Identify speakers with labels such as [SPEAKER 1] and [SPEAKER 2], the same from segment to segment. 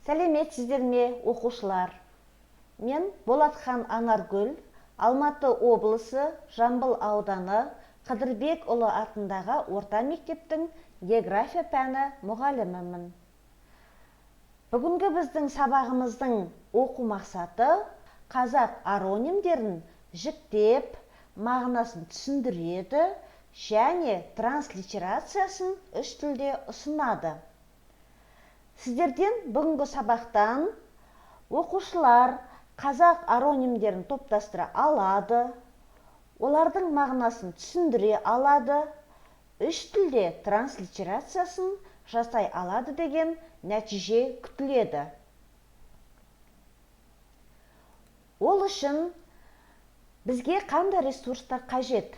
[SPEAKER 1] Сәлеметсіздер ме, оқушылар? Мен Болатхан Анаргүл, Алматы облысы, Жамбыл ауданы, Қыдырбекұлы атындағы орта мектептің география пәні мұғалімімін. Бүгінгі біздің сабағымыздың оқу мақсаты қазақ аронимдерін жіктеп, мағынасын түсіндіреді және транслитерациясын үш тілде ұсынады. Сіздерден бүгінгі сабақтан оқушылар қазақ аронимдерін топтастыра алады, олардың мағынасын түсіндіре алады, үш тілде транслитерациясын жасай алады деген нәтиже күтіледі. Ол үшін бізге қандай ресурстар қажет?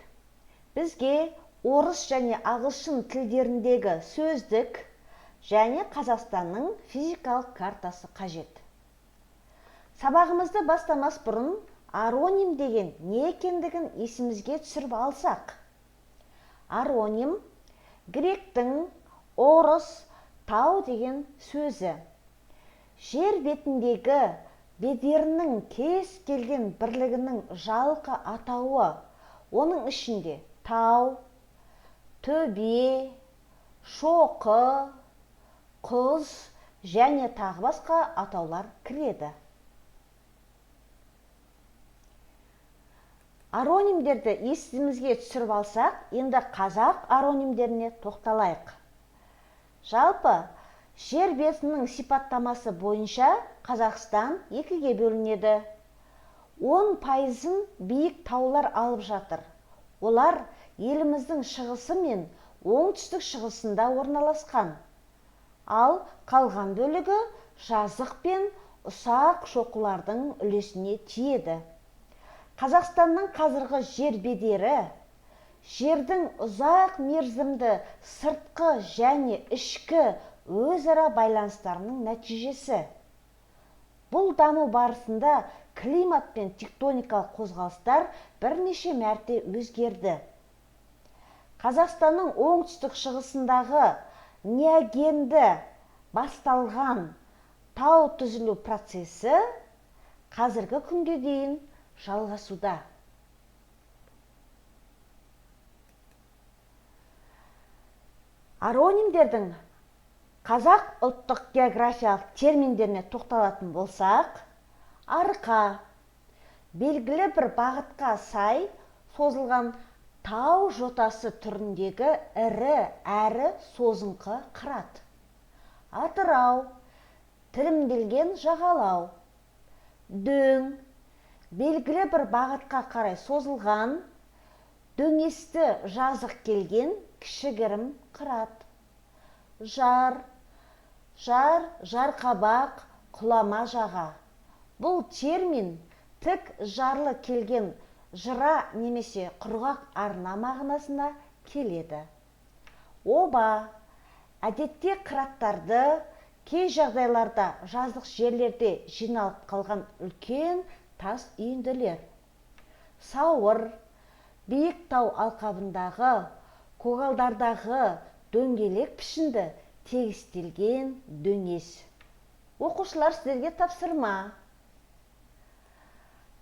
[SPEAKER 1] Бізге орыс және ағылшын тілдеріндегі сөздік және Қазақстанның физикалық картасы қажет. Сабағымызды бастамас бұрын ароним деген не екендігін есімізге түсіріп алсақ. Ароним гректің орыс тау деген сөзі. Жер бетіндегі бедерінің кез келген бірлігінің жалқы атауы, оның ішінде тау, төбе, шоқы, құз және тағы басқа атаулар кіреді. Аронимдерді есімізге түсіріп алсақ, енді қазақ аронимдеріне тоқталайық. Жалпы, жер бетінің сипаттамасы бойынша Қазақстан екіге бөлінеді. 10% биік таулар алып жатыр. Олар еліміздің шығысы мен оңтүстік шығысында орналасқан. Ал қалған бөлігі жазық пен ұсақ шоқылардың үлесіне тиеді. Қазақстанның қазіргі жер бедері, жердің ұзақ мерзімді сыртқы және ішкі өзара байланыстарының нәтижесі. Бұл даму барысында климат пен тектоникалық қозғалыстар бірнеше мәрте өзгерді. Қазақстанның оңтүстік шығысындағы неогенді басталған тау түзілу процесі қазіргі күнге дейін жалғасуда. Аронимдердің қазақ ұлттық географиялық терминдеріне тоқталатын болсақ, арқа белгілі бір бағытқа сай созылған тау жотасы түріндегі ірі әрі созыңқы қырат. Атырау тілімделген жағалау. Дөң белгілі бір бағытқа қарай созылған, дөңесті жазық келген кішігірім қырат. Жар, жарқабақ, құлама жаға. Бұл термин тік жарлы келген жыра немесе құрғақ арна мағынасына келеді. Оба әдетте қыраттарды кей жағдайларда жазық жерлерде жиналып қалған үлкен тас үйінділер. Сауыр биік тау алқабындағы көгалдардағы дөңгелек пішінді тегістелген дөңес. Оқушылар, сіздерге тапсырма.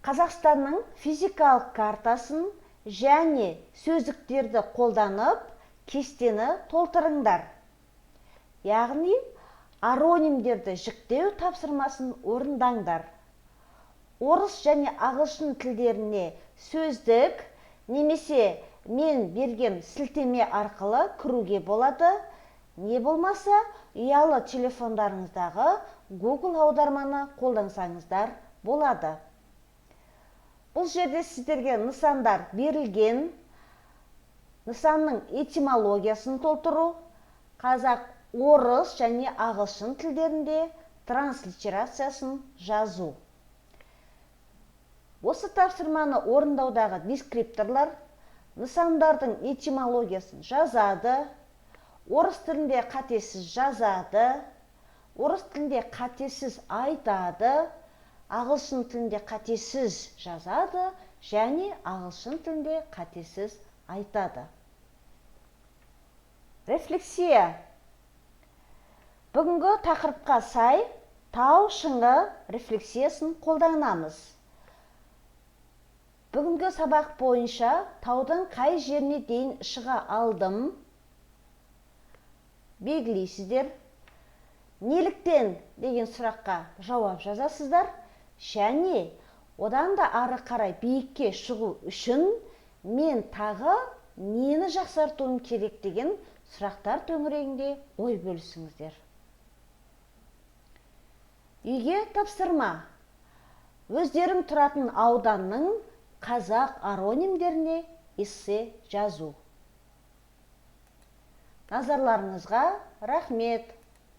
[SPEAKER 1] Қазақстанның физикалық картасын және сөздіктерді қолданып кестені толтырыңдар. Яғни, аронимдерді жіктеу тапсырмасын орындаңдар. Орыс және ағылшын тілдеріне сөздік немесе мен берген сілтеме арқылы кіруге болады, не болмаса ұялы телефондарыңыздағы Google аударманы қолдансаңыздар болады. Бұл жерде сіздерге нысандар берілген, нысанның этимологиясын толтыру, қазақ, орыс және ағылшын тілдерінде транслитерациясын жазу. Осы тапсырманы орындаудағы дескрипторлар нысандардың этимологиясын жазады, орыс тілінде қатесіз жазады, орыс тілінде қатесіз айтады, ағылшын тілінде қатесіз жазады және ағылшын тілінде қатесіз айтады. Рефлексия. Бүгінгі тақырыпқа сай тау шыңы рефлексиясын қолданамыз. Бүгінгі сабақ бойынша таудың қай жеріне дейін шыға алдым белгілейсіздер. Неліктен деген сұраққа жауап жазасыздар. Және одан да ары қарай биікке шығу үшін мен тағы нені жақсартуым керек деген сұрақтар төңірегінде ой бөлісіңіздер. Үйге тапсырма. Өздерің тұратын ауданның қазақ аронимдеріне эссе жазу. Назарларыңызға рахмет.